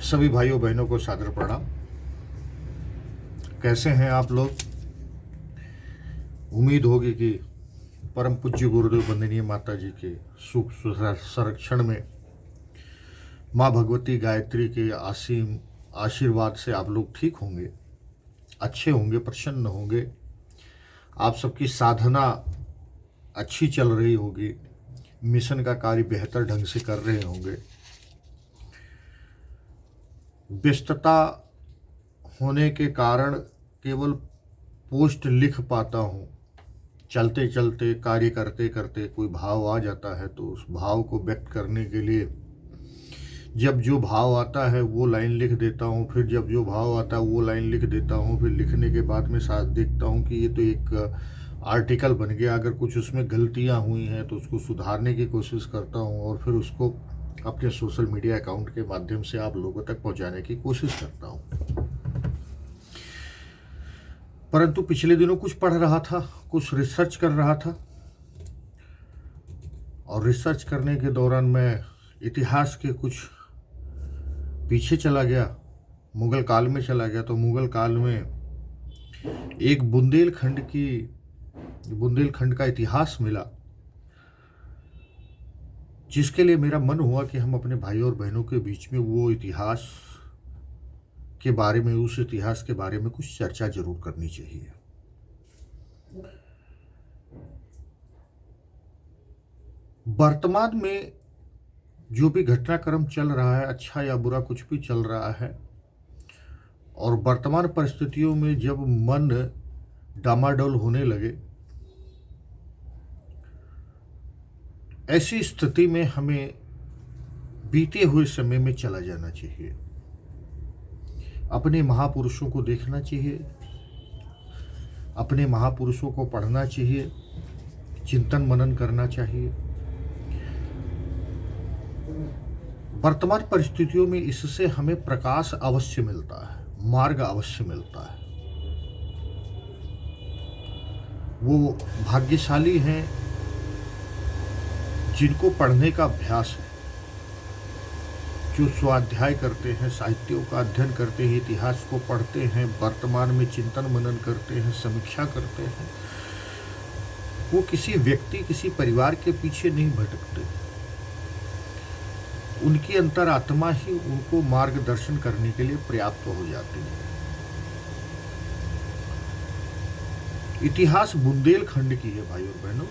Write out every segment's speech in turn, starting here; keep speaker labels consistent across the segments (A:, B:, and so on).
A: सभी भाइयों बहनों को सादर प्रणाम। कैसे हैं आप लोग? उम्मीद होगी कि परम पूज्य गुरुदेव वंदनीय माता जी के सुख संरक्षण में माँ भगवती गायत्री के असीम आशीर्वाद से आप लोग ठीक होंगे, अच्छे होंगे, प्रसन्न होंगे। आप सबकी साधना अच्छी चल रही होगी, मिशन का कार्य बेहतर ढंग से कर रहे होंगे। व्यस्तता होने के कारण केवल पोस्ट लिख पाता हूँ। चलते चलते कार्य करते करते कोई भाव आ जाता है तो उस भाव को व्यक्त करने के लिए जब जो भाव आता है वो लाइन लिख देता हूँ, फिर जब जो भाव आता है वो लाइन लिख देता हूँ। फिर लिखने के बाद में साथ देखता हूँ कि ये तो एक आर्टिकल बन गया। अगर कुछ उसमें गलतियाँ हुई हैं तो उसको सुधारने की कोशिश करता हूँ और फिर उसको अपने सोशल मीडिया अकाउंट के माध्यम से आप लोगों तक पहुंचाने की कोशिश करता हूं। परंतु पिछले दिनों कुछ पढ़ रहा था, कुछ रिसर्च कर रहा था और रिसर्च करने के दौरान मैं इतिहास के कुछ पीछे चला गया, मुगल काल में चला गया। तो मुगल काल में एक बुंदेलखंड का इतिहास मिला, जिसके लिए मेरा मन हुआ कि हम अपने भाइयों और बहनों के बीच में वो इतिहास के बारे में, उस इतिहास के बारे में कुछ चर्चा जरूर करनी चाहिए। वर्तमान में जो भी घटनाक्रम चल रहा है, अच्छा या बुरा कुछ भी चल रहा है, और वर्तमान परिस्थितियों में जब मन डामाडोल होने लगे, ऐसी स्थिति में हमें बीते हुए समय में चला जाना चाहिए। अपने महापुरुषों को देखना चाहिए, अपने महापुरुषों को पढ़ना चाहिए, चिंतन मनन करना चाहिए। वर्तमान परिस्थितियों में इससे हमें प्रकाश अवश्य मिलता है, मार्ग अवश्य मिलता है। वो भाग्यशाली हैं जिनको पढ़ने का अभ्यास है, जो स्वाध्याय करते हैं, साहित्यों का अध्ययन करते हैं, इतिहास को पढ़ते हैं, वर्तमान में चिंतन मनन करते हैं, समीक्षा करते हैं। वो किसी व्यक्ति, किसी परिवार के पीछे नहीं भटकते। उनकी अंतरात्मा ही उनको मार्गदर्शन करने के लिए पर्याप्त हो जाती है। इतिहास बुंदेलखंड की है भाइयों और बहनों।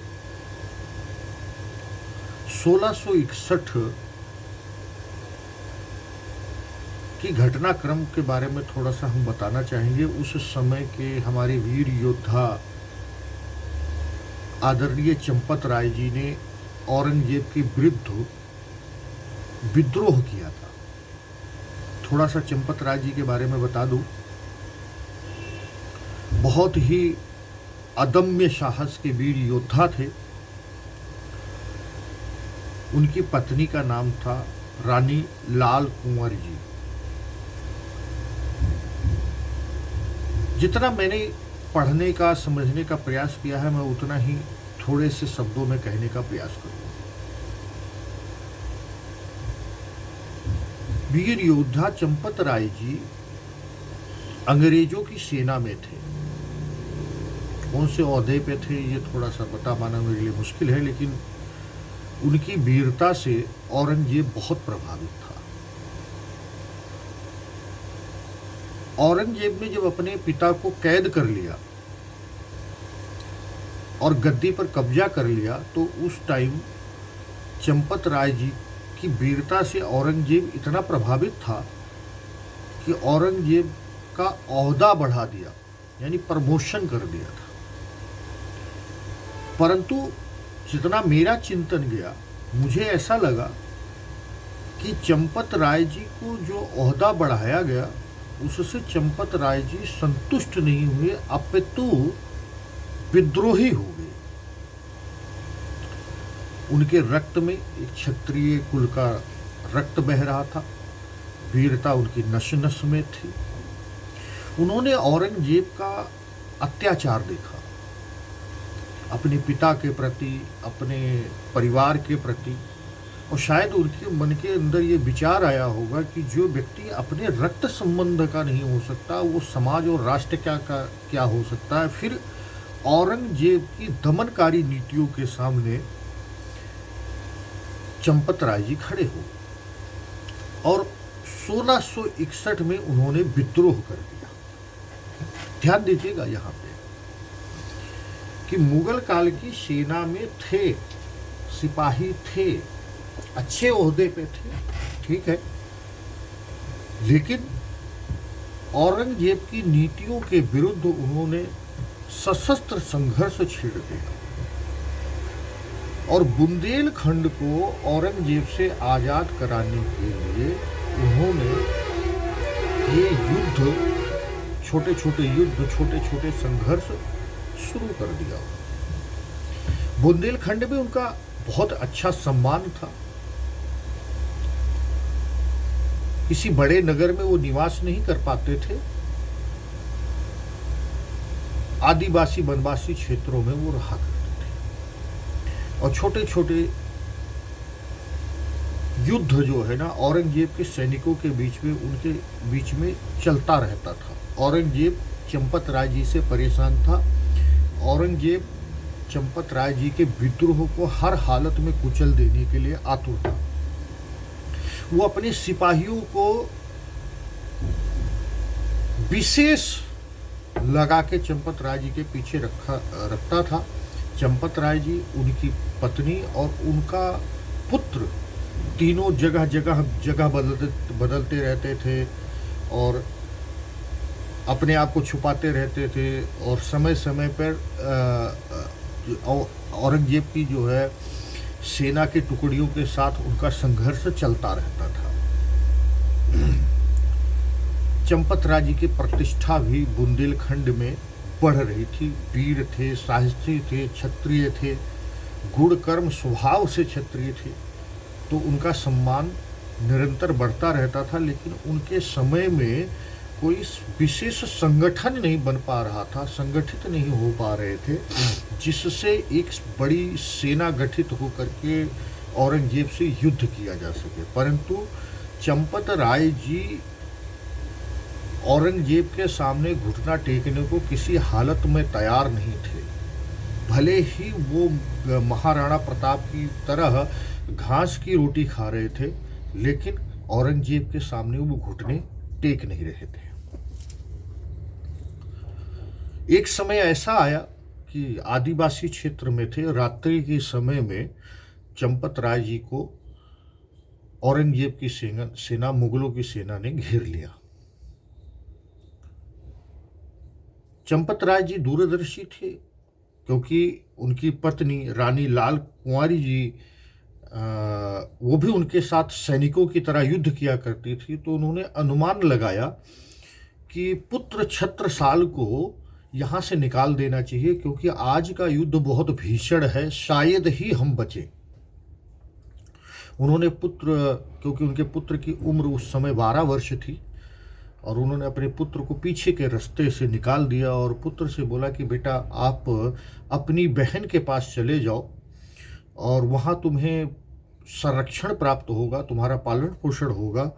A: 1661 की घटनाक्रम के बारे में थोड़ा सा हम बताना चाहेंगे। उस समय के हमारे वीर योद्धा आदरणीय चंपत राय जी ने औरंगजेब के विरुद्ध विद्रोह किया था। थोड़ा सा चंपत राय जी के बारे में बता दूं। बहुत ही अदम्य साहस के वीर योद्धा थे। उनकी पत्नी का नाम था रानी लाल कुंवर जी। जितना मैंने पढ़ने का, समझने का प्रयास किया है, मैं उतना ही थोड़े से शब्दों में कहने का प्रयास करूंगा। वीर योद्धा चंपत राय जी अंग्रेजों की सेना में थे। कौन से ओहदे पे थे ये थोड़ा सा बता पाना मेरे लिए मुश्किल है, लेकिन उनकी वीरता से औरंगजेब बहुत प्रभावित था। औरंगजेब ने जब अपने पिता को कैद कर लिया और गद्दी पर कब्जा कर लिया, तो उस टाइम चंपत राय जी की वीरता से औरंगजेब इतना प्रभावित था कि औरंगजेब का ओहदा बढ़ा दिया, यानी प्रमोशन कर दिया था। परंतु जितना मेरा चिंतन गया, मुझे ऐसा लगा कि चंपत राय जी को जो ओहदा बढ़ाया गया, उससे चंपत राय जी संतुष्ट नहीं हुए, अपितु विद्रोही हो गए। उनके रक्त में एक क्षत्रिय कुल का रक्त बह रहा था, वीरता उनकी नस नस में थी। उन्होंने औरंगजेब का अत्याचार देखा, अपने पिता के प्रति, अपने परिवार के प्रति, और शायद उनके मन के अंदर ये विचार आया होगा कि जो व्यक्ति अपने रक्त संबंध का नहीं हो सकता, वो समाज और राष्ट्र क्या हो सकता है। फिर औरंगजेब की दमनकारी नीतियों के सामने चंपत राय जी खड़े हो और 1661 में उन्होंने विद्रोह कर दिया। ध्यान दीजिएगा यहाँ पे कि मुगल काल की सेना में थे, सिपाही थे, अच्छे ओहदे पे थे, ठीक है, लेकिन औरंगजेब की नीतियों के विरुद्ध उन्होंने सशस्त्र संघर्ष छेड़ दिया और बुंदेलखंड को औरंगजेब से आज़ाद कराने के लिए उन्होंने ये युद्ध, छोटे छोटे युद्ध, छोटे छोटे संघर्ष शुरू कर दिया। बुंदेलखंड में उनका बहुत अच्छा सम्मान था। किसी बड़े नगर में वो निवास नहीं कर पाते थे, आदिवासी वनवासी क्षेत्रों में वो रहा करते थे और छोटे छोटे युद्ध जो है ना औरंगजेब के सैनिकों के बीच में, उनके बीच में चलता रहता था। औरंगजेब चंपत राय जी से परेशान था। औरंगजेब चंपत राय जी के विद्रोह को हर हालत में कुचल देने के लिए आतुर था। वो अपने सिपाहियों को विशेष लगा के चंपत राय जी के पीछे रखता था। चंपत राय जी, उनकी पत्नी और उनका पुत्र तीनों जगह बदलते रहते थे और अपने आप को छुपाते रहते थे और समय समय पर औरंगजेब की जो है सेना के टुकड़ियों के साथ उनका संघर्ष चलता रहता था। चंपत राय जी की प्रतिष्ठा भी बुंदेलखंड में बढ़ रही थी। वीर थे, साहसी थे, क्षत्रिय थे, गुण कर्म स्वभाव से क्षत्रिय थे, तो उनका सम्मान निरंतर बढ़ता रहता था। लेकिन उनके समय में कोई विशेष संगठन नहीं बन पा रहा था, संगठित नहीं हो पा रहे थे, जिससे एक बड़ी सेना गठित होकर के औरंगजेब से युद्ध किया जा सके। परंतु चंपत राय जी औरंगजेब के सामने घुटना टेकने को किसी हालत में तैयार नहीं थे। भले ही वो महाराणा प्रताप की तरह घास की रोटी खा रहे थे, लेकिन औरंगजेब के सामने वो घुटने टेक नहीं रहे थे। एक समय ऐसा आया कि आदिवासी क्षेत्र में थे, रात्रि के समय में चंपत राय जी को औरंगजेब की सेना मुगलों की सेना ने घेर लिया। चंपत राय जी दूरदर्शी थे, क्योंकि उनकी पत्नी रानी लाल कुंवारी जी वो भी उनके साथ सैनिकों की तरह युद्ध किया करती थी। तो उन्होंने अनुमान लगाया कि पुत्र छत्रसाल को यहाँ से निकाल देना चाहिए, क्योंकि आज का युद्ध बहुत भीषण है, शायद ही हम बचें। उन्होंने क्योंकि उनके पुत्र की उम्र उस समय 12 वर्ष थी, और उन्होंने अपने पुत्र को पीछे के रास्ते से निकाल दिया और पुत्र से बोला कि बेटा आप अपनी बहन के पास चले जाओ और वहाँ तुम्हें संरक्षण प्राप्त होगा, तुम्हारा पालन पोषण होगा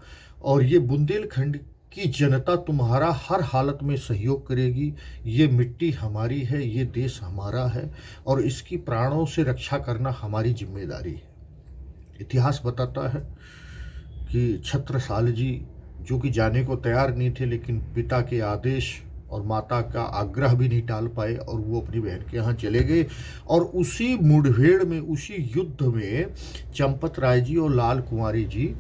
A: और ये बुंदेलखंड की जनता तुम्हारा हर हालत में सहयोग करेगी। ये मिट्टी हमारी है, ये देश हमारा है और इसकी प्राणों से रक्षा करना हमारी जिम्मेदारी है। इतिहास बताता है कि छत्रसाल जी, जो कि जाने को तैयार नहीं थे, लेकिन पिता के आदेश और माता का आग्रह भी नहीं टाल पाए और वो अपनी बहन के यहाँ चले गए। और उसी मुठभेड़ में, उसी युद्ध में चंपत राय जी और लाल कुंवारी जी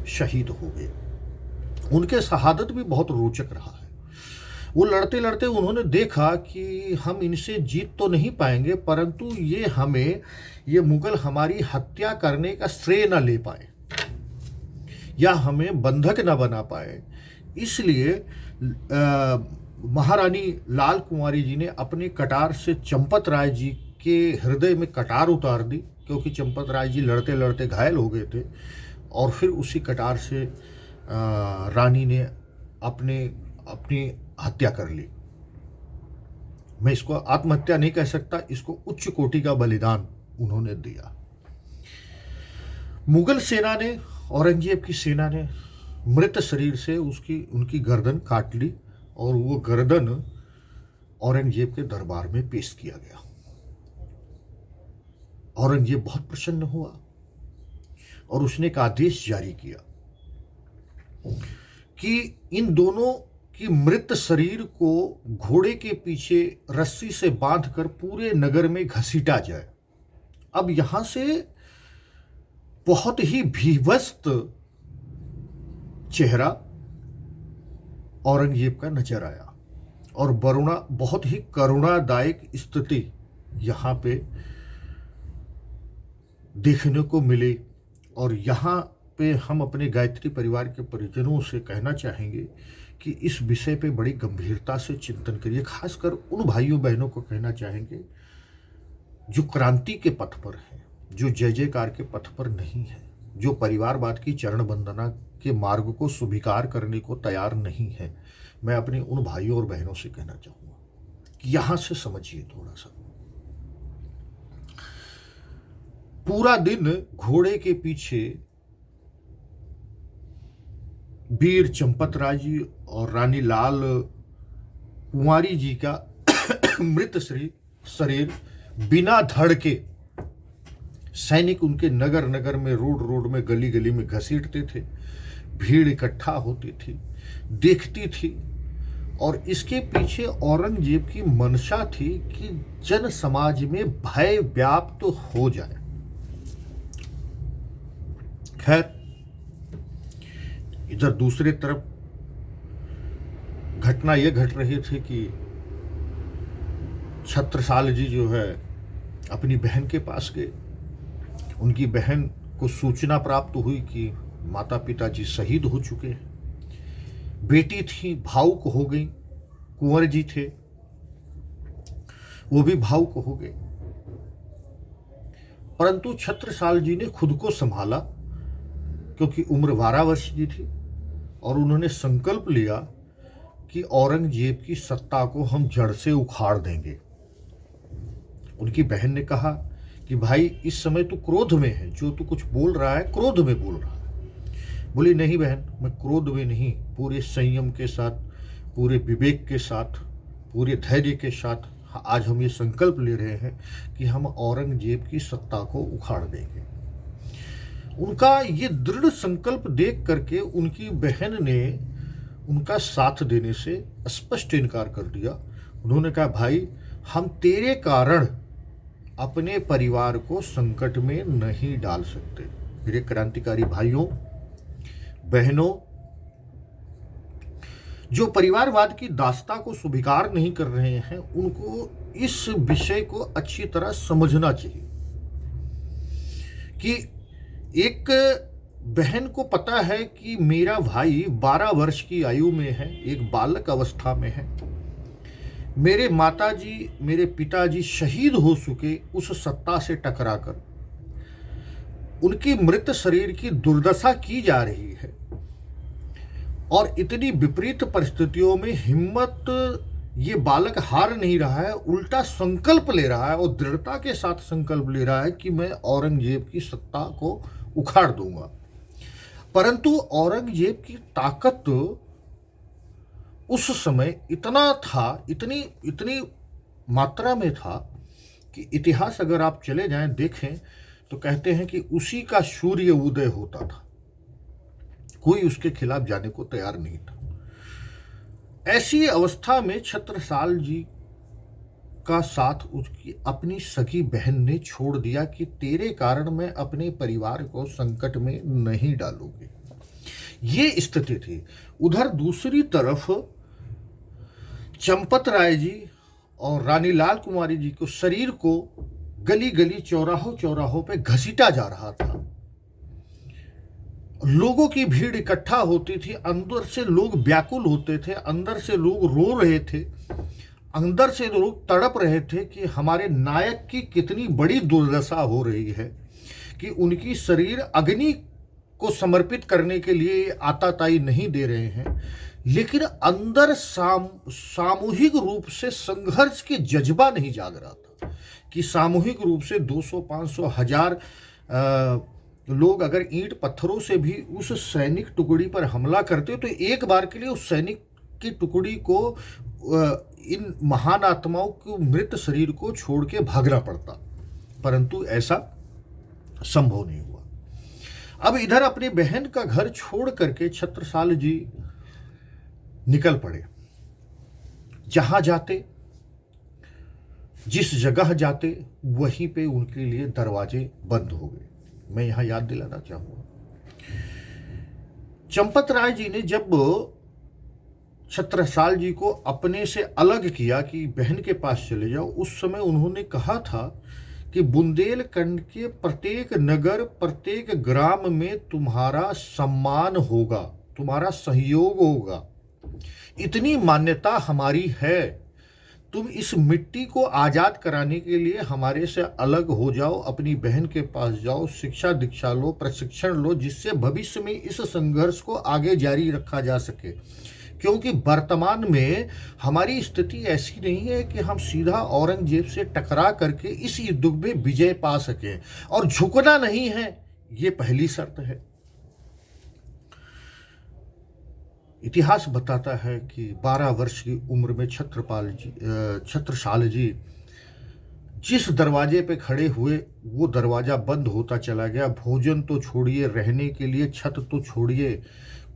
A: शहीद हो गए। उनके शहादत भी बहुत रोचक रहा है। वो लड़ते लड़ते उन्होंने देखा कि हम इनसे जीत तो नहीं पाएंगे, परंतु ये मुगल हमारी हत्या करने का श्रेय न ले पाए या हमें बंधक न बना पाए। इसलिए महारानी लाल कुंवारी जी ने अपने कटार से चंपत राय जी के हृदय में कटार उतार दी, क्योंकि चंपत राय जी लड़ते लड़ते घायल हो गए थे। और फिर उसी कटार से रानी ने अपनी हत्या कर ली। मैं इसको आत्महत्या नहीं कह सकता, इसको उच्च कोटि का बलिदान उन्होंने दिया। मुगल सेना ने, औरंगजेब की सेना ने मृत शरीर से उनकी गर्दन काट ली और वो गर्दन औरंगजेब के दरबार में पेश किया गया। औरंगजेब बहुत प्रसन्न हुआ और उसने एक आदेश जारी किया कि इन दोनों की मृत शरीर को घोड़े के पीछे रस्सी से बांधकर पूरे नगर में घसीटा जाए। अब यहां से बहुत ही भीभत्स चेहरा औरंगजेब का नजर आया और बहुत ही करुणादायक स्थिति यहाँ पे देखने को मिली। और यहाँ पे हम अपने गायत्री परिवार के परिजनों से कहना चाहेंगे कि इस विषय पे बड़ी गंभीरता से चिंतन करिए। खासकर उन भाइयों बहनों को कहना चाहेंगे जो क्रांति के पथ पर हैं, जो जय जयकार के पथ पर नहीं है, जो परिवारवाद की चरण वंदना के मार्ग को स्वीकार करने को तैयार नहीं है। मैं अपने उन भाइयों और बहनों से कहना चाहूँगा कि यहाँ से समझिए थोड़ा सा। पूरा दिन घोड़े के पीछे वीर चंपत राय जी और रानी लाल कुंवारी जी का मृत शरीर बिना धड़ के सैनिक उनके नगर नगर में, रोड रोड में, गली गली में घसीटते थे। भीड़ इकट्ठा होती थी, देखती थी। और इसके पीछे औरंगजेब की मंशा थी कि जन समाज में भय व्याप्त तो हो जाए। खैर, इधर दूसरे तरफ घटना यह घट रही थी कि छत्रसाल जी जो है अपनी बहन के पास गए। उनकी बहन को सूचना प्राप्त हुई कि माता पिता जी शहीद हो चुके हैं। बेटी थी, भावुक हो गई। कुंवर जी थे, वो भी भावुक हो गए। परंतु छत्रसाल जी ने खुद को संभाला, क्योंकि उम्र 12 वर्ष की थी, और उन्होंने संकल्प लिया कि औरंगजेब की सत्ता को हम जड़ से उखाड़ देंगे। उनकी बहन ने कहा कि भाई इस समय तू क्रोध में है, जो तू कुछ बोल रहा है क्रोध में बोल रहा है। बोली नहीं बहन, मैं क्रोध में नहीं, पूरे संयम के साथ, पूरे विवेक के साथ, पूरे धैर्य के साथ आज हम ये संकल्प ले रहे हैं कि हम औरंगजेब की सत्ता को उखाड़ देंगे। उनका ये दृढ़ संकल्प देख करके उनकी बहन ने उनका साथ देने से स्पष्ट इनकार कर दिया। उन्होंने कहा भाई हम तेरे कारण अपने परिवार को संकट में नहीं डाल सकते। मेरे क्रांतिकारी भाइयों बहनों, जो परिवारवाद की दास्ता को स्वीकार नहीं कर रहे हैं, उनको इस विषय को अच्छी तरह समझना चाहिए कि एक बहन को पता है कि मेरा भाई 12 वर्ष की आयु में है, एक बालक अवस्था में है। मेरे माताजी, मेरे पिताजी शहीद हो चुके उस सत्ता से टकराकर। उनकी मृत शरीर की दुर्दशा की जा रही है और इतनी विपरीत परिस्थितियों में हिम्मत ये बालक हार नहीं रहा है, उल्टा संकल्प ले रहा है और दृढ़ता के साथ संकल्प ले रहा है कि मैं औरंगजेब की सत्ता को उखाड़ दूंगा। परंतु औरंगजेब की ताकत उस समय इतना था, इतनी मात्रा में था कि इतिहास अगर आप चले जाएं देखें तो कहते हैं कि उसी का सूर्य उदय होता था, कोई उसके खिलाफ जाने को तैयार नहीं था। ऐसी अवस्था में छत्रसाल जी का साथ उसकी अपनी सगी बहन ने छोड़ दिया कि तेरे कारण मैं अपने परिवार को संकट में नहीं डालूंगी। ये स्थिति थी। उधर दूसरी तरफ चंपत राय जी और रानी लाल कुमारी जी को शरीर को गली गली चौराहों पे घसीटा जा रहा था। लोगों की भीड़ इकट्ठा होती थी, अंदर से लोग व्याकुल होते थे, अंदर से लोग रो रहे थे, अंदर से लोग तड़प रहे थे कि हमारे नायक की कितनी बड़ी दुर्दशा हो रही है कि उनकी शरीर अग्नि को समर्पित करने के लिए आताताई नहीं दे रहे हैं। लेकिन अंदर सामूहिक रूप से संघर्ष के जज्बा नहीं जाग रहा था कि सामूहिक रूप से 200, 500, 1000 लोग अगर ईंट पत्थरों से भी उस सैनिक टुकड़ी पर हमला करते तो एक बार के लिए उस सैनिक की टुकड़ी को इन महान आत्माओं के मृत शरीर को छोड़ के भागना पड़ता, परंतु ऐसा संभव नहीं हुआ। अब इधर अपनी बहन का घर छोड़ करके छत्रसाल जी निकल पड़े। जहां जाते, जिस जगह जाते, वहीं पे उनके लिए दरवाजे बंद हो गए। मैं यहां याद दिलाना चाहूंगा, चंपत राय जी ने जब छत्रसाल जी को अपने से अलग किया कि बहन के पास चले जाओ, उस समय उन्होंने कहा था कि बुंदेलखंड के प्रत्येक नगर, प्रत्येक ग्राम में तुम्हारा सम्मान होगा, तुम्हारा सहयोग होगा, इतनी मान्यता हमारी है। तुम इस मिट्टी को आज़ाद कराने के लिए हमारे से अलग हो जाओ, अपनी बहन के पास जाओ, शिक्षा दीक्षा लो, प्रशिक्षण लो, जिससे भविष्य में इस संघर्ष को आगे जारी रखा जा सके। क्योंकि वर्तमान में हमारी स्थिति ऐसी नहीं है कि हम सीधा औरंगजेब से टकरा करके इस युद्ध में विजय पा सकें, और झुकना नहीं है, ये पहली शर्त है। इतिहास बताता है कि 12 वर्ष की उम्र में छत्रसाल जी जिस दरवाजे पे खड़े हुए, वो दरवाजा बंद होता चला गया। भोजन तो छोड़िए, रहने के लिए छत तो छोड़िए,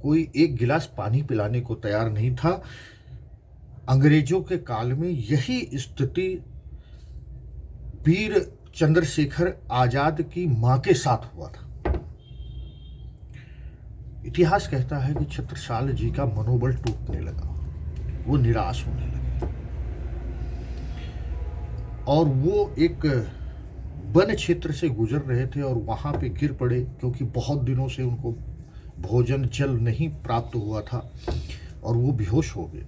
A: कोई एक गिलास पानी पिलाने को तैयार नहीं था। अंग्रेजों के काल में यही स्थिति वीर चंद्रशेखर आजाद की मां के साथ हुआ था। इतिहास कहता है कि छत्रसाल जी का मनोबल टूटने लगा, वो निराश होने लगे, और वो एक वन क्षेत्र से गुजर रहे थे और वहां पे गिर पड़े, क्योंकि बहुत दिनों से उनको भोजन जल नहीं प्राप्त हुआ था, और वो बेहोश हो गए।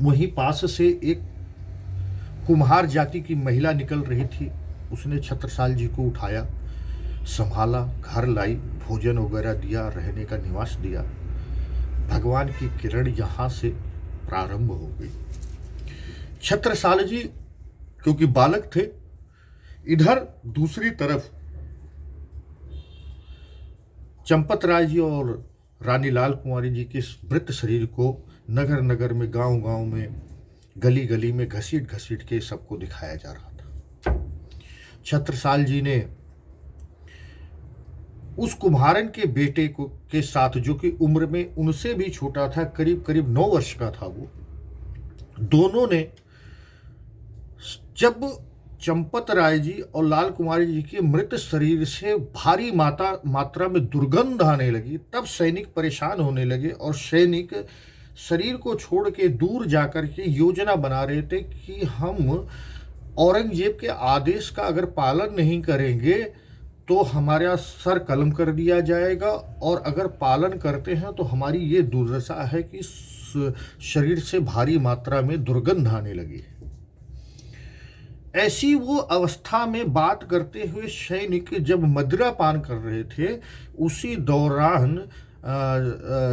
A: वहीं पास से एक कुम्हार जाति की महिला निकल रही थी, उसने छत्रसाल जी को उठाया, संभाला, घर लाई, भोजन वगैरह दिया, रहने का निवास दिया। भगवान की किरण यहाँ से प्रारंभ हो गई। छत्रसाल जी क्योंकि बालक थे, इधर दूसरी तरफ चंपत राय जी और रानी लाल कुंवारी जी के मृत शरीर को नगर नगर में, गांव गांव में, गली गली में घसीट घसीट के सबको दिखाया जा रहा था। छत्रसाल जी ने उस कुम्हारन के बेटे को के साथ, जो कि उम्र में उनसे भी छोटा था, करीब करीब 9 वर्ष का था वो, दोनों ने जब चंपत राय जी और लाल कुमारी जी के मृत शरीर से भारी मात्रा में दुर्गंध आने लगी, तब सैनिक परेशान होने लगे, और सैनिक शरीर को छोड़ के दूर जाकर के योजना बना रहे थे कि हम औरंगजेब के आदेश का अगर पालन नहीं करेंगे तो हमारा सर कलम कर दिया जाएगा, और अगर पालन करते हैं तो हमारी ये दुर्दशा है कि शरीर से भारी मात्रा में दुर्गंध आने लगी। ऐसी वो अवस्था में बात करते हुए सैनिक जब मदिरा पान कर रहे थे, उसी दौरान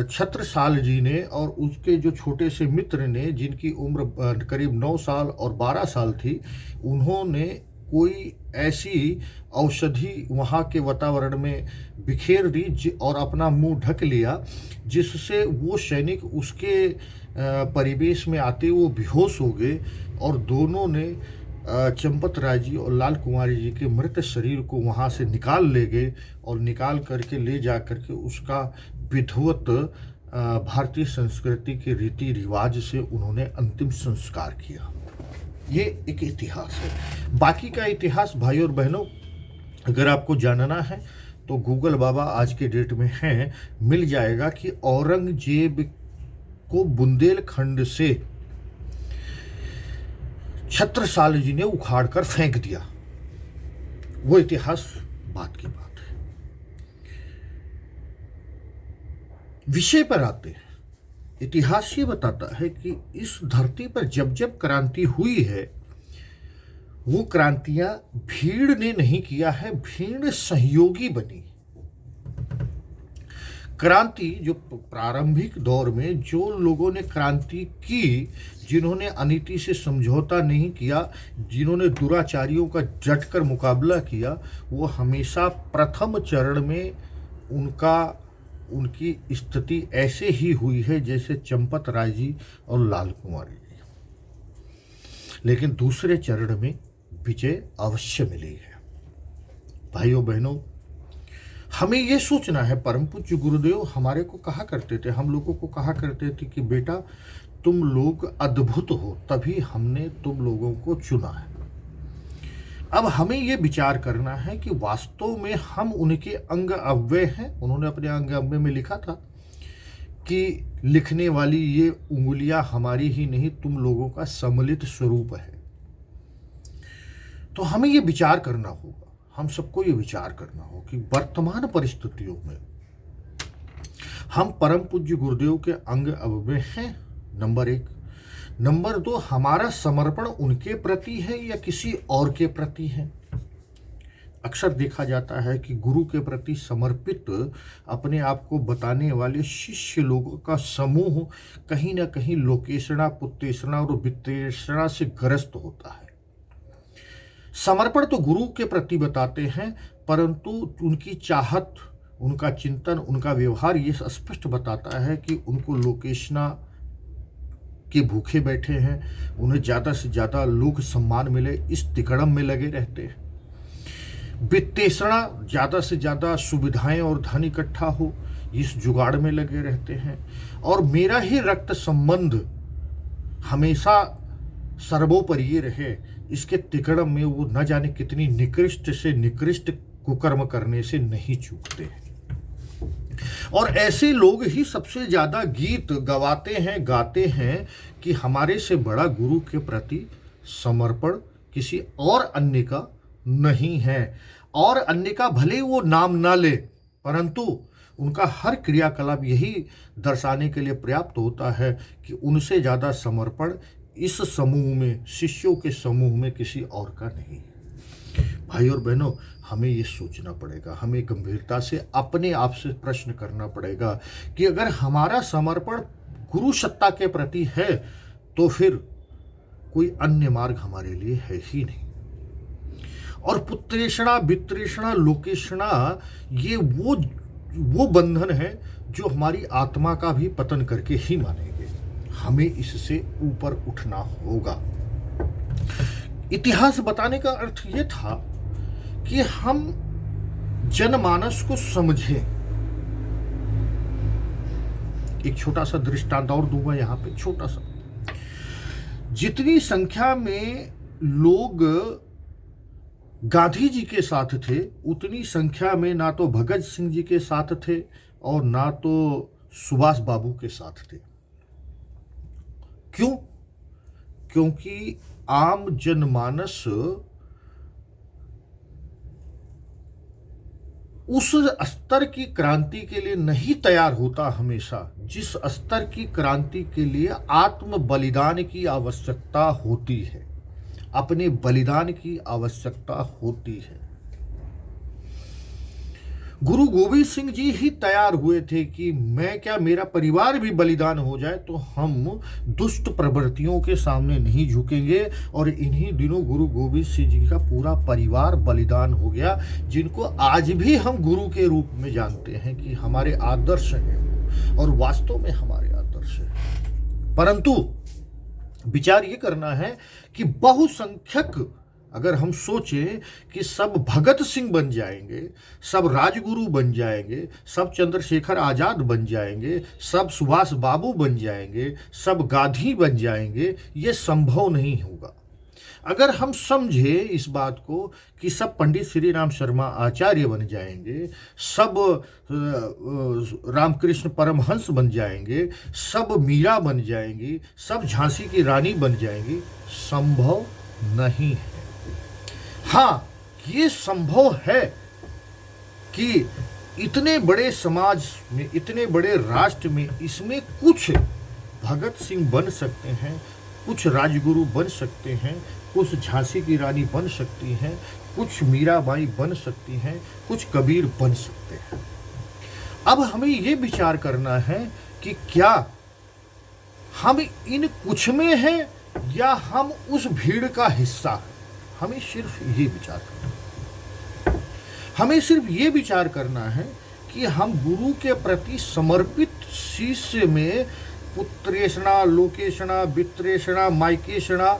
A: छत्रसाल जी ने और उसके जो छोटे से मित्र ने, जिनकी उम्र करीब 9 साल और 12 साल थी, उन्होंने कोई ऐसी औषधि वहाँ के वातावरण में बिखेर दी और अपना मुंह ढक लिया, जिससे वो सैनिक उसके परिवेश में आते वो बेहोश हो गए, और दोनों ने चंपत राय जी और लाल कुमारी जी के मृत शरीर को वहाँ से निकाल ले गए, और निकाल करके ले जा करके उसका विधिवत भारतीय संस्कृति के रीति रिवाज से उन्होंने अंतिम संस्कार किया। ये एक इतिहास है। बाकी का इतिहास भाई और बहनों अगर आपको जानना है तो गूगल बाबा आज के डेट में है, मिल जाएगा कि औरंगजेब को बुंदेलखंड से छत्रसाल जी ने उखाड़ कर फेंक दिया। वो इतिहास बात की बात है। विषय पर आते हैं। इतिहास ये बताता है कि इस धरती पर जब जब क्रांति हुई है, वो क्रांतियां भीड़ ने नहीं किया है, भीड़ सहयोगी बनी। क्रांति जो प्रारंभिक दौर में जो लोगों ने क्रांति की, जिन्होंने अनीति से समझौता नहीं किया, जिन्होंने दुराचारियों का डटकर मुकाबला किया, वो हमेशा प्रथम चरण में उनकी स्थिति ऐसे ही हुई है जैसे चंपत राय जी और लाल कुमारी जी। लेकिन दूसरे चरण में विजय अवश्य मिली है। भाइयों बहनों, हमें ये सोचना है, परम पूज्य गुरुदेव हमारे को कहा करते थे, हम लोगों को कहा करते थे कि बेटा तुम लोग अद्भुत हो, तभी हमने तुम लोगों को चुना है। अब हमें ये विचार करना है कि वास्तव में हम उनके अंग अव्यय हैं। उन्होंने अपने अंग अव्यय में लिखा था कि लिखने वाली ये उंगलियां हमारी ही नहीं, तुम लोगों का सम्मिलित स्वरूप है। तो हमें ये विचार करना होगा, हम सबको ये विचार करना हो कि वर्तमान परिस्थितियों में हम परम पूज्य गुरुदेव के अंग अव्यय हैं, नंबर 1। नंबर 2, हमारा समर्पण उनके प्रति है या किसी और के प्रति है। अक्सर देखा जाता है कि गुरु के प्रति समर्पित अपने आप को बताने वाले शिष्य लोगों का समूह कहीं ना कहीं लोकेशना, पुत्तेषणा और वित्तेषणा से ग्रस्त होता है। समर्पण तो गुरु के प्रति बताते हैं, परंतु उनकी चाहत, उनका चिंतन, उनका व्यवहार ये स्पष्ट बताता है कि उनको लोकेशना के भूखे बैठे हैं, उन्हें ज़्यादा से ज़्यादा लोक सम्मान मिले, इस तिकड़म में लगे रहते हैं। वित्तेषणा, ज़्यादा से ज़्यादा सुविधाएं और धन इकट्ठा हो, इस जुगाड़ में लगे रहते हैं। और मेरा ही रक्त संबंध हमेशा सर्वोपरि ये रहे, इसके तिकड़म में वो न जाने कितनी निकृष्ट से निकृष्ट कुकर्म करने से नहीं चूकते हैं। और ऐसे लोग ही सबसे ज़्यादा गीत गवाते हैं, गाते हैं कि हमारे से बड़ा गुरु के प्रति समर्पण किसी और अन्य का नहीं है। और अन्य का भले वो नाम ना ले, परंतु उनका हर क्रियाकलाप यही दर्शाने के लिए पर्याप्त होता है कि उनसे ज़्यादा समर्पण इस समूह में, शिष्यों के समूह में किसी और का नहीं है। भाई और बहनों, हमें ये सोचना पड़ेगा, हमें गंभीरता से अपने आप से प्रश्न करना पड़ेगा कि अगर हमारा समर्पण गुरु सत्ता के प्रति है तो फिर कोई अन्य मार्ग हमारे लिए है ही नहीं। और पुत्रेषणा, वित्तेषणा, लोकेशणा ये वो बंधन है जो हमारी आत्मा का भी पतन करके ही मानेंगे। हमें इससे ऊपर उठना होगा। इतिहास बताने का अर्थ ये था कि हम जनमानस को समझें। एक छोटा सा दृष्टांत और दूंगा यहाँ पे, छोटा सा। जितनी संख्या में लोग गांधी जी के साथ थे, उतनी संख्या में ना तो भगत सिंह जी के साथ थे और ना तो सुभाष बाबू के साथ थे। क्यों? क्योंकि आम जनमानस उस स्तर की क्रांति के लिए नहीं तैयार होता हमेशा, जिस स्तर की क्रांति के लिए आत्म बलिदान की आवश्यकता होती है, अपने बलिदान की आवश्यकता होती है। गुरु गोविंद सिंह जी ही तैयार हुए थे कि मैं क्या, मेरा परिवार भी बलिदान हो जाए तो हम दुष्ट प्रवृत्तियों के सामने नहीं झुकेंगे। और इन्हीं दिनों गुरु गोविंद सिंह जी का पूरा परिवार बलिदान हो गया, जिनको आज भी हम गुरु के रूप में जानते हैं कि हमारे आदर्श हैं और वास्तव में हमारे आदर्श हैं। परंतु विचार ये करना है कि बहुसंख्यक अगर हम सोचें कि सब भगत सिंह बन जाएंगे, सब राजगुरु बन जाएंगे, सब चंद्रशेखर आज़ाद बन जाएंगे, सब सुभाष बाबू बन जाएंगे, सब गांधी बन जाएंगे, ये संभव नहीं होगा। अगर हम समझे इस बात को कि सब पंडित श्री राम शर्मा आचार्य बन जाएंगे, सब रामकृष्ण परमहंस बन जाएंगे, सब मीरा बन जाएंगी, सब झांसी की रानी बन जाएंगी, संभव नहीं है। हाँ, ये संभव है कि इतने बड़े समाज में, इतने बड़े राष्ट्र में, इसमें कुछ भगत सिंह बन सकते हैं, कुछ राजगुरु बन सकते हैं, कुछ झांसी की रानी बन सकती हैं, कुछ मीराबाई बन सकती हैं, कुछ कबीर बन सकते हैं। अब हमें ये विचार करना है कि क्या हम इन कुछ में हैं या हम उस भीड़ का हिस्सा हैं। हमें सिर्फ ये विचार करना है। हमें सिर्फ ये विचार करना है कि हम गुरु के प्रति समर्पित शिष्य में पुत्रेषणा, लोकेषणा, वित्रेषणा, मायकेषणा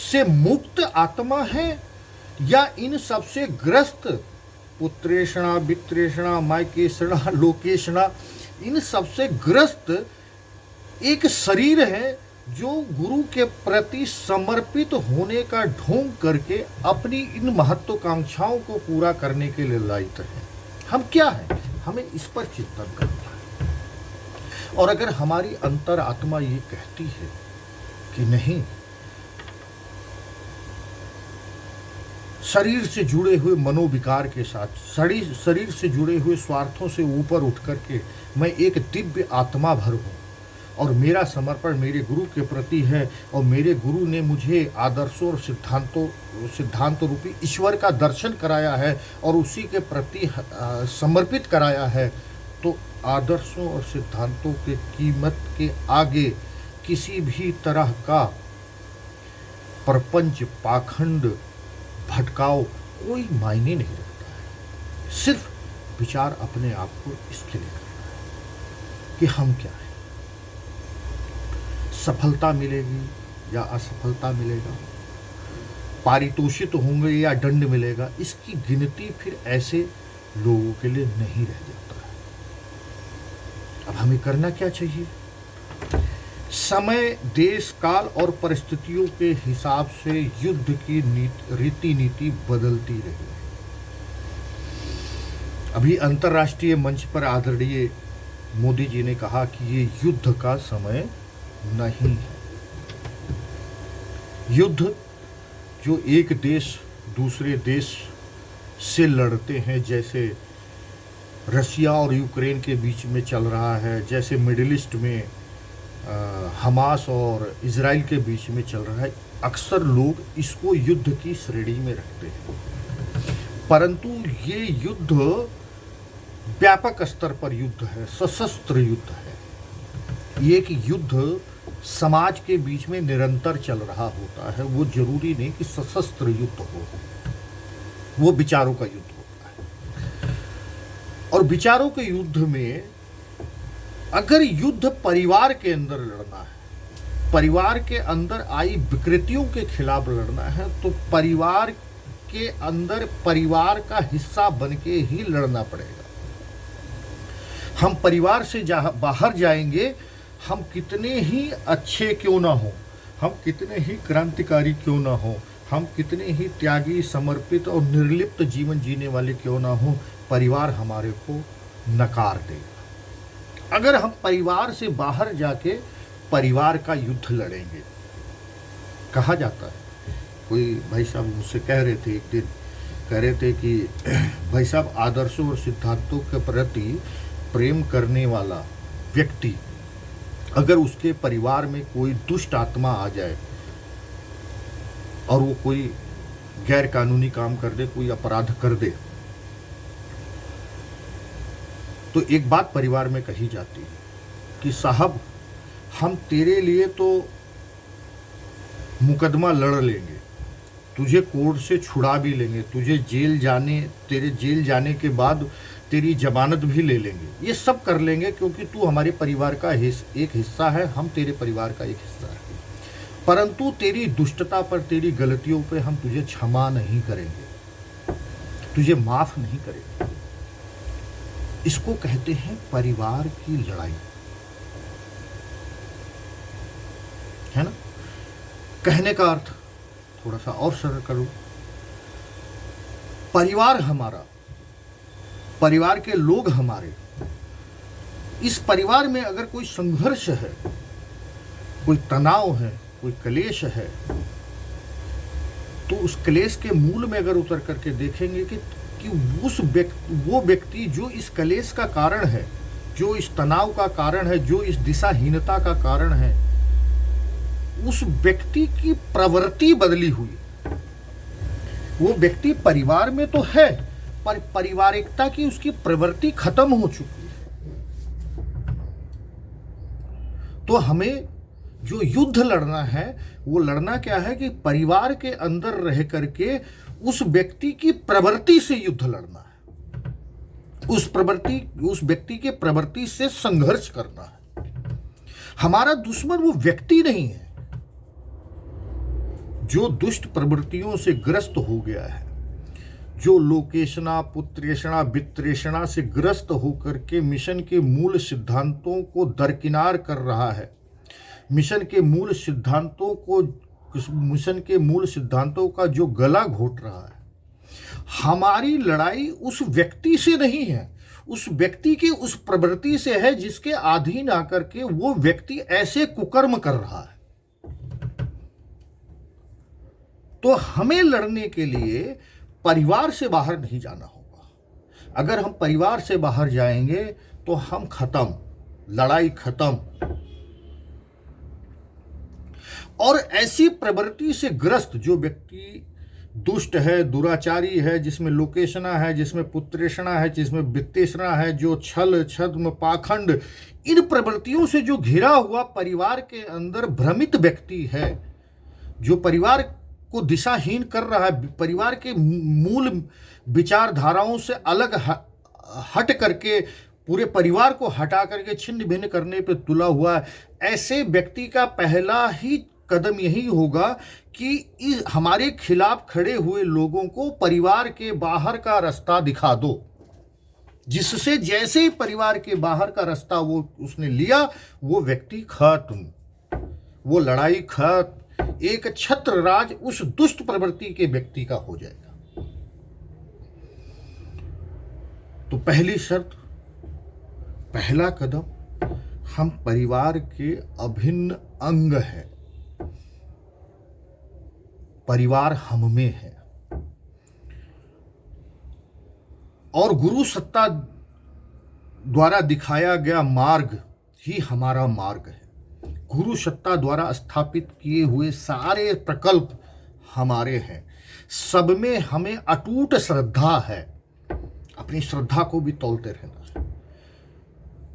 A: से मुक्त आत्मा है या इन सबसे ग्रस्त पुत्रेषणा, वित्रेषणा, मायकेषणा, लोकेषणा, इन सबसे ग्रस्त एक शरीर है जो गुरु के प्रति समर्पित होने का ढोंग करके अपनी इन महत्वाकांक्षाओं को पूरा करने के लिए लायक है। हम क्या हैं, हमें इस पर चिंतन करना है। और अगर हमारी अंतर आत्मा ये कहती है कि नहीं, शरीर से जुड़े हुए मनोविकार के साथ, शरीर से जुड़े हुए स्वार्थों से ऊपर उठ करके मैं एक दिव्य आत्मा भर हूँ और मेरा समर्पण मेरे गुरु के प्रति है और मेरे गुरु ने मुझे आदर्शों और सिद्धांत रूपी ईश्वर का दर्शन कराया है और उसी के प्रति समर्पित कराया है, तो आदर्शों और सिद्धांतों के कीमत के आगे किसी भी तरह का प्रपंच, पाखंड, भटकाव कोई मायने नहीं रखता है। सिर्फ विचार अपने आप को इसके लिए करना है कि हम क्या हैं, सफलता मिलेगी या असफलता मिलेगा, पारितोषित होंगे या दंड मिलेगा, इसकी गिनती फिर ऐसे लोगों के लिए नहीं रह जाता है। अब हमें करना क्या चाहिए? समय, देश, काल और परिस्थितियों के हिसाब से युद्ध की रीति नीति बदलती रही है। अभी अंतर्राष्ट्रीय मंच पर आदरणीय मोदी जी ने कहा कि ये युद्ध का समय नहीं है। युद्ध जो एक देश दूसरे देश से लड़ते हैं, जैसे रशिया और यूक्रेन के बीच में चल रहा है, जैसे मिडिल ईस्ट में हमास और इजराइल के बीच में चल रहा है, अक्सर लोग इसको युद्ध की श्रेणी में रखते हैं। परंतु ये युद्ध व्यापक स्तर पर युद्ध है, सशस्त्र युद्ध है। ये एक युद्ध समाज के बीच में निरंतर चल रहा होता है। वो जरूरी नहीं कि सशस्त्र युद्ध हो, वो विचारों का युद्ध होता है। और विचारों के युद्ध में अगर युद्ध परिवार के अंदर लड़ना है, परिवार के अंदर आई विकृतियों के खिलाफ लड़ना है, तो परिवार के अंदर परिवार का हिस्सा बन के ही लड़ना पड़ेगा। हम परिवार से बाहर जाएंगे, हम कितने ही अच्छे क्यों ना हो, हम कितने ही क्रांतिकारी क्यों ना हो, हम कितने ही त्यागी, समर्पित और निर्लिप्त जीवन जीने वाले क्यों ना हो, परिवार हमारे को नकार देगा। अगर हम परिवार से बाहर जाके परिवार का युद्ध लड़ेंगे, कहा जाता है, कोई भाई साहब मुझसे कह रहे थे एक दिन, कह रहे थे कि भाई साहब आदर्शों और सिद्धांतों के प्रति प्रेम करने वाला व्यक्ति अगर उसके परिवार में कोई दुष्ट आत्मा आ जाए और वो कोई गैर कानूनी काम कर दे, कोई अपराध कर दे, तो एक बात परिवार में कही जाती है कि साहब हम तेरे लिए तो मुकदमा लड़ लेंगे, तुझे कोर्ट से छुड़ा भी लेंगे, तेरे जेल जाने के बाद तेरी जमानत भी ले लेंगे, ये सब कर लेंगे क्योंकि तू हमारे परिवार का एक हिस्सा है, हम तेरे परिवार का एक हिस्सा है। परंतु तेरी दुष्टता पर, तेरी गलतियों पे हम तुझे क्षमा नहीं करेंगे, तुझे माफ नहीं करेंगे। इसको कहते हैं परिवार की लड़ाई, है ना। कहने का अर्थ थोड़ा सा और सरल करूं, परिवार हमारा, परिवार के लोग हमारे, इस परिवार में अगर कोई संघर्ष है, कोई तनाव है, कोई क्लेश है, तो उस क्लेश के मूल में अगर उतर करके देखेंगे कि वो व्यक्ति जो इस क्लेश का कारण है, जो इस तनाव का कारण है, जो इस दिशाहीनता का कारण है, उस व्यक्ति की प्रवृत्ति बदली हुई। वो व्यक्ति परिवार में तो है, पारिवारिकता की उसकी प्रवृत्ति खत्म हो चुकी है। तो हमें जो युद्ध लड़ना है वो लड़ना क्या है कि परिवार के अंदर रह करके उस व्यक्ति की प्रवृत्ति से युद्ध लड़ना है, उस व्यक्ति के प्रवृत्ति से संघर्ष करना है। हमारा दुश्मन वो व्यक्ति नहीं है जो दुष्ट प्रवृत्तियों से ग्रस्त हो गया है, जो लोकेशना, पुत्रेषणा, वित्रेषणा से ग्रस्त होकर के मिशन के मूल सिद्धांतों को दरकिनार कर रहा है, मिशन के मूल सिद्धांतों का जो गला घोट रहा है। हमारी लड़ाई उस व्यक्ति से नहीं है, उस व्यक्ति की उस प्रवृत्ति से है जिसके अधीन आकर के वो व्यक्ति ऐसे कुकर्म कर रहा है। तो हमें लड़ने के लिए परिवार से बाहर नहीं जाना होगा। अगर हम परिवार से बाहर जाएंगे तो हम खत्म, लड़ाई खत्म। और ऐसी प्रवृत्ति से ग्रस्त जो व्यक्ति दुष्ट है, दुराचारी है, जिसमें लोकेशना है, जिसमें पुत्रेषणा है, जिसमें वित्तेषणा है, जो छल, छद्म, पाखंड, इन प्रवृत्तियों से जो घिरा हुआ परिवार के अंदर भ्रमित व्यक्ति है, जो परिवार को दिशाहीन कर रहा है, परिवार के मूल विचारधाराओं से अलग हट करके पूरे परिवार को हटा करके छिन्न भिन्न करने पे तुला हुआ है, ऐसे व्यक्ति का पहला ही कदम यही होगा कि हमारे खिलाफ खड़े हुए लोगों को परिवार के बाहर का रास्ता दिखा दो, जिससे जैसे ही परिवार के बाहर का रास्ता वो उसने लिया, वो व्यक्ति खत्म, वो लड़ाई खत्म। एक छत्र राज उस दुष्ट प्रवृत्ति के व्यक्ति का हो जाएगा। तो पहली शर्त, पहला कदम, हम परिवार के अभिन्न अंग हैं, परिवार हम में है, और गुरु सत्ता द्वारा दिखाया गया मार्ग ही हमारा मार्ग है। गुरु सत्ता द्वारा स्थापित किए हुए सारे प्रकल्प हमारे हैं, सब में हमें अटूट श्रद्धा है। अपनी श्रद्धा को भी तौलते रहना है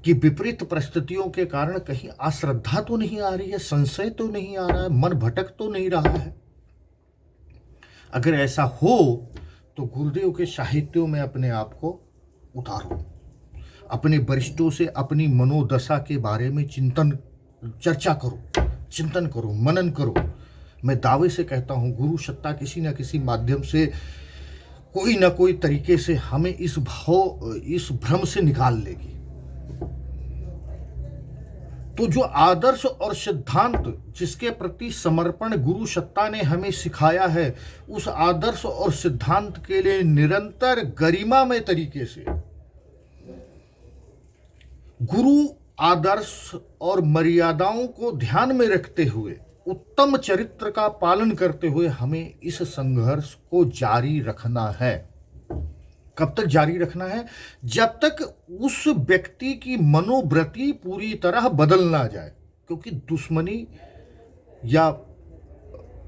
A: कि विपरीत परिस्थितियों के कारण कहीं अश्रद्धा तो नहीं आ रही है, संशय तो नहीं आ रहा है, मन भटक तो नहीं रहा है। अगर ऐसा हो तो गुरुदेव के साहित्यों में अपने आप को उतारो, अपने वरिष्ठों से अपनी मनोदशा के बारे में चर्चा करो, चिंतन करो, मनन करो। मैं दावे से कहता हूँ गुरु सत्ता किसी न किसी माध्यम से, कोई न कोई तरीके से हमें इस भ्रम से निकाल लेगी। तो जो आदर्श और सिद्धांत जिसके प्रति समर्पण गुरु सत्ता ने हमें सिखाया है, उस आदर्श और सिद्धांत के लिए निरंतर गरिमामय तरीके से गुरु आदर्श और मर्यादाओं को ध्यान में रखते हुए, उत्तम चरित्र का पालन करते हुए हमें इस संघर्ष को जारी रखना है। कब तक जारी रखना है? जब तक उस व्यक्ति की मनोवृत्ति पूरी तरह बदल ना जाए। क्योंकि दुश्मनी या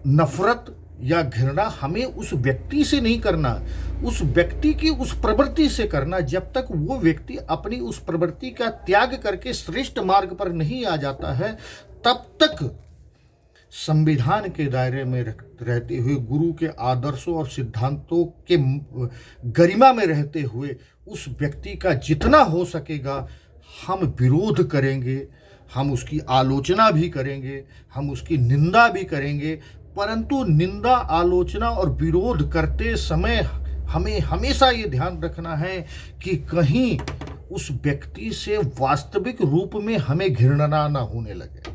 A: नफरत या घृणा हमें उस व्यक्ति से नहीं करना, उस व्यक्ति की उस प्रवृत्ति से करना। जब तक वो व्यक्ति अपनी उस प्रवृत्ति का त्याग करके श्रेष्ठ मार्ग पर नहीं आ जाता है, तब तक संविधान के दायरे में रहते हुए, गुरु के आदर्शों और सिद्धांतों के गरिमा में रहते हुए उस व्यक्ति का जितना हो सकेगा हम विरोध करेंगे, हम उसकी आलोचना भी करेंगे, हम उसकी निंदा भी करेंगे। परंतु निंदा, आलोचना और विरोध करते समय हमें हमेशा ये ध्यान रखना है कि कहीं उस व्यक्ति से वास्तविक रूप में हमें घृणा ना होने लगे।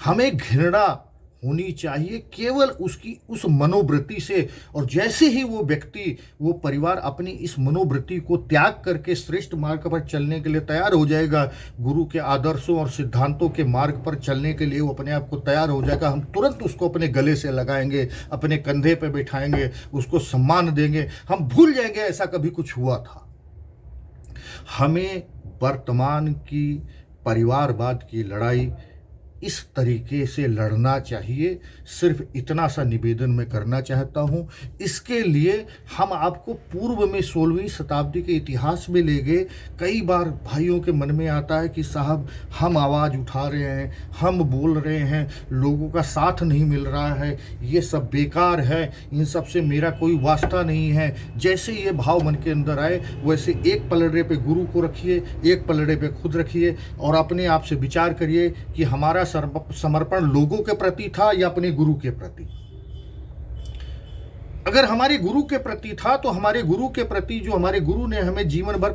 A: हमें घृणा होनी चाहिए केवल उसकी उस मनोवृत्ति से। और जैसे ही वो व्यक्ति, वो परिवार अपनी इस मनोवृत्ति को त्याग करके श्रेष्ठ मार्ग पर चलने के लिए तैयार हो जाएगा, गुरु के आदर्शों और सिद्धांतों के मार्ग पर चलने के लिए वो अपने आप को तैयार हो जाएगा, हम तुरंत उसको अपने गले से लगाएंगे, अपने कंधे पर बैठाएंगे, उसको सम्मान देंगे। हम भूल जाएंगे ऐसा कभी कुछ हुआ था। हमें वर्तमान की परिवारवाद की लड़ाई इस तरीके से लड़ना चाहिए। सिर्फ इतना सा निवेदन मैं करना चाहता हूँ। इसके लिए हम आपको पूर्व में 16वीं शताब्दी के इतिहास में ले गए। कई बार भाइयों के मन में आता है कि साहब हम आवाज़ उठा रहे हैं, हम बोल रहे हैं, लोगों का साथ नहीं मिल रहा है, ये सब बेकार है, इन सब से मेरा कोई वास्ता नहीं है। जैसे ये भाव मन के अंदर आए वैसे एक पलड़े पे गुरु को रखिए, एक पलड़े पे खुद रखिए और अपने आप से विचार करिए कि हमारा समर्पण लोगों के प्रति था या अपने गुरु के प्रति। अगर हमारे गुरु के प्रति था तो हमारे गुरु के प्रति, जो हमारे गुरु ने हमें जीवन भर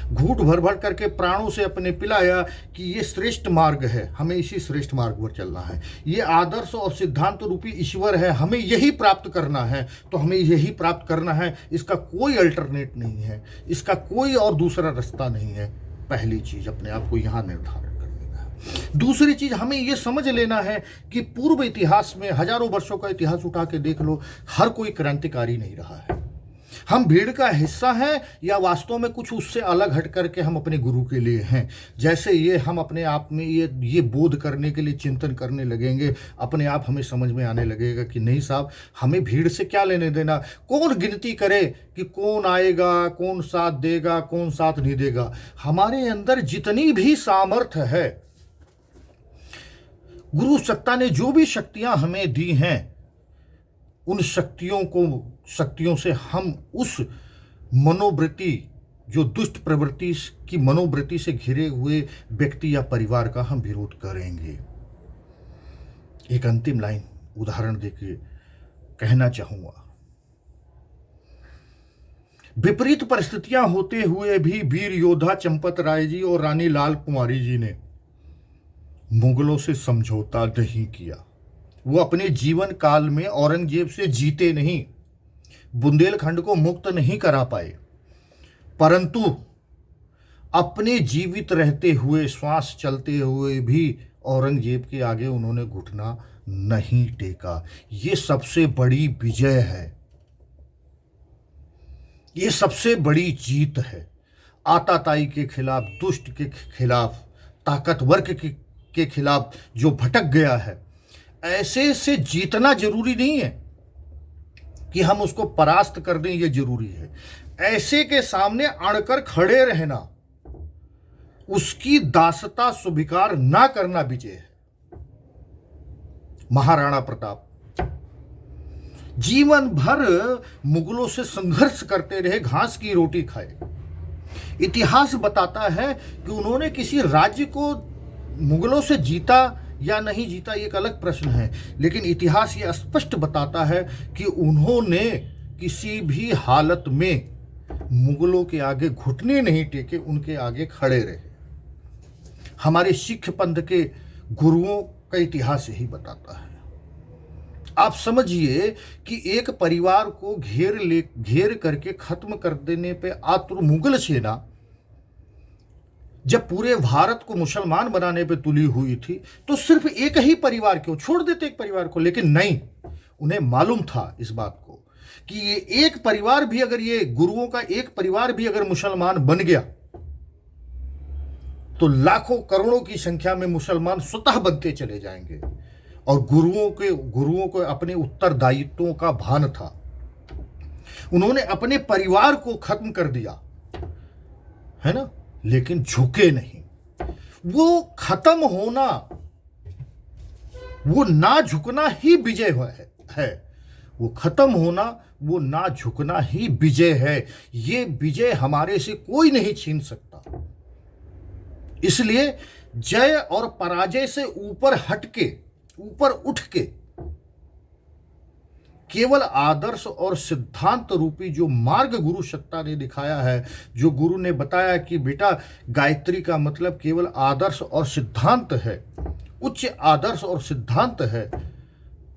A: घूंट भर भर करके प्राणों से अपने पिलाया कि ये श्रेष्ठ मार्ग है, हमें इसी श्रेष्ठ मार्ग पर चलना है, ये आदर्श और सिद्धांत रूपी ईश्वर है, हमें यही प्राप्त करना है, तो हमें यही प्राप्त करना है। इसका कोई अल्टरनेट नहीं है, इसका कोई और दूसरा रास्ता नहीं है। पहली चीज अपने आप को यहाँ निर्धारित करने का। दूसरी चीज हमें ये समझ लेना है कि पूर्व इतिहास में हजारों वर्षों का इतिहास उठा के देख लो, हर कोई क्रांतिकारी नहीं रहा है। हम भीड़ का हिस्सा हैं या वास्तव में कुछ उससे अलग हट करके हम अपने गुरु के लिए हैं। जैसे ये हम अपने आप में ये बोध करने के लिए चिंतन करने लगेंगे, अपने आप हमें समझ में आने लगेगा कि नहीं साहब, हमें भीड़ से क्या लेने देना। कौन गिनती करे कि कौन आएगा, कौन साथ देगा, कौन साथ नहीं देगा। हमारे अंदर जितनी भी सामर्थ्य है, गुरु सत्ता ने जो भी शक्तियां हमें दी हैं, उन शक्तियों से हम उस मनोवृत्ति, जो दुष्ट प्रवृत्ति की मनोवृत्ति से घिरे हुए व्यक्ति या परिवार का हम विरोध करेंगे। एक अंतिम लाइन उदाहरण देके कहना चाहूंगा। विपरीत परिस्थितियां होते हुए भी वीर योद्धा चंपत राय जी और रानी लाल कुमारी जी ने मुगलों से समझौता नहीं किया। वो अपने जीवन काल में औरंगजेब से जीते नहीं, बुंदेलखंड को मुक्त नहीं करा पाए, परंतु अपने जीवित रहते हुए, श्वास चलते हुए भी औरंगजेब के आगे उन्होंने घुटना नहीं टेका। ये सबसे बड़ी विजय है, ये सबसे बड़ी जीत है। आताताई के खिलाफ, दुष्ट के खिलाफ, ताकतवर के खिलाफ जो भटक गया है, ऐसे से जीतना जरूरी नहीं है कि हम उसको परास्त कर दें, ये जरूरी है। ऐसे के सामने अड़कर खड़े रहना, उसकी दासता स्वीकार ना करना विजय है। महाराणा प्रताप जीवन भर मुगलों से संघर्ष करते रहे, घास की रोटी खाए। इतिहास बताता है कि उन्होंने किसी राज्य को मुगलों से जीता या नहीं जीता, ये एक अलग प्रश्न है, लेकिन इतिहास ये स्पष्ट बताता है कि उन्होंने किसी भी हालत में मुगलों के आगे घुटने नहीं टेके, उनके आगे खड़े रहे। हमारे सिख पंथ के गुरुओं का इतिहास यही बताता है। आप समझिए कि एक परिवार को घेर करके खत्म कर देने पे आतुर मुगल सेना जब पूरे भारत को मुसलमान बनाने पे तुली हुई थी, तो सिर्फ एक ही परिवार क्यों छोड़ देते, एक परिवार को। लेकिन नहीं, उन्हें मालूम था इस बात को कि ये एक परिवार भी, अगर ये गुरुओं का एक परिवार भी अगर मुसलमान बन गया तो लाखों करोड़ों की संख्या में मुसलमान स्वतः बनते चले जाएंगे। और गुरुओं को अपने उत्तरदायित्वों का भान था। उन्होंने अपने परिवार को खत्म कर दिया, है ना, लेकिन झुके नहीं। वो खत्म होना, वो ना झुकना ही विजय है। वो खत्म होना, वो ना झुकना ही विजय है। ये विजय हमारे से कोई नहीं छीन सकता। इसलिए जय और पराजय से ऊपर हटके, ऊपर उठ के, केवल आदर्श और सिद्धांत रूपी जो मार्ग गुरु सत्ता ने दिखाया है, जो गुरु ने बताया कि बेटा गायत्री का मतलब केवल आदर्श और सिद्धांत है, उच्च आदर्श और सिद्धांत है,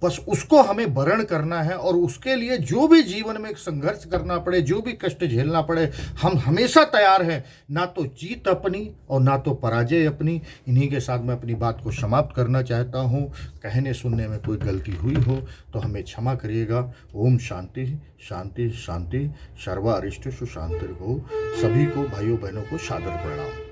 A: बस उसको हमें वर्ण करना है। और उसके लिए जो भी जीवन में संघर्ष करना पड़े, जो भी कष्ट झेलना पड़े, हम हमेशा तैयार हैं। ना तो जीत अपनी और ना तो पराजय अपनी। इन्हीं के साथ मैं अपनी बात को समाप्त करना चाहता हूँ। कहने सुनने में कोई गलती हुई हो तो हमें क्षमा करिएगा। ओम शांति शांति शांति। सर्व अरिष्ट सुशांति भव। सभी को, भाइयों बहनों को सादर प्रणाम।